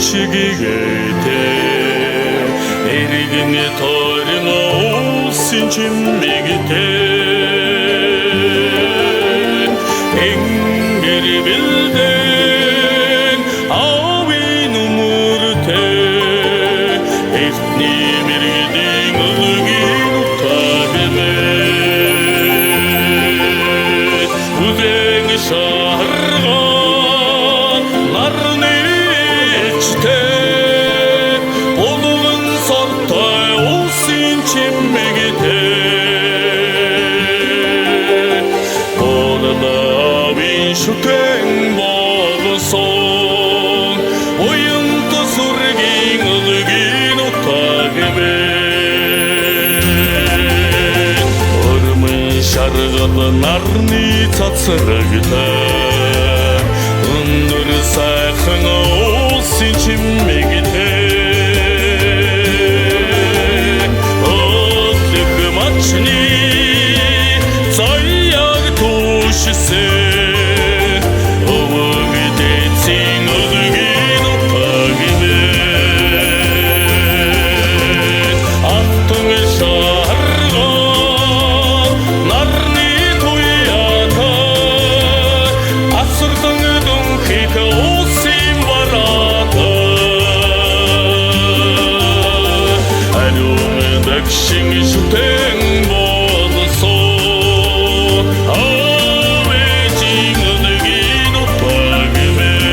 чигигейте эригине тойрына олсын чиммигите эңгери билден абин умурте эртни миргидин ылыгин утабемет үзең шаарган нарны ичте болугун сортой олсын чиммигите шутең болсоң ойымды сүргин ылыгин утагымен ырмын шаргыды нарны цацырыгыта ындыр сайхыңа олсын чиммегите отлых мачни цаяк тушисе шутең болсоң абетиң ылыгин утагымен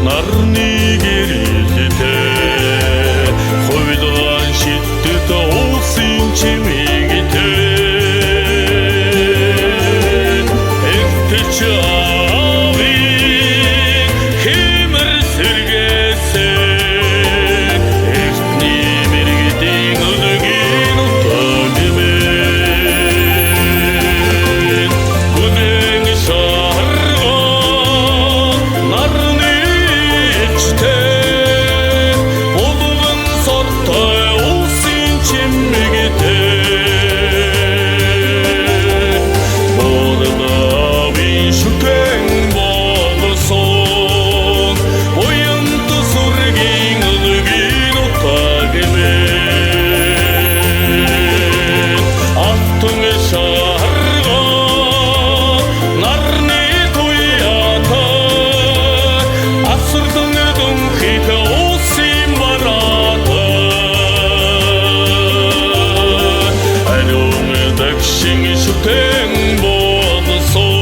нарны керилите койдуган шиттите олсын чимигите эктичи абин химир сиргесең эртни миргидин ылыгин утагымен күнең шаарган нарны болугун сортой олсын чиммигите бордабин шутең болсоң оюмду сүргин ылыгин утагымен аттың шаарган нарны туята асырдың хита олсын барата әлөмедакшиң шутең болсоң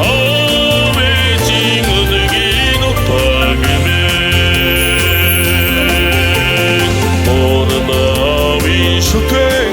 абетиң ылыгин утагымен бордабин шутең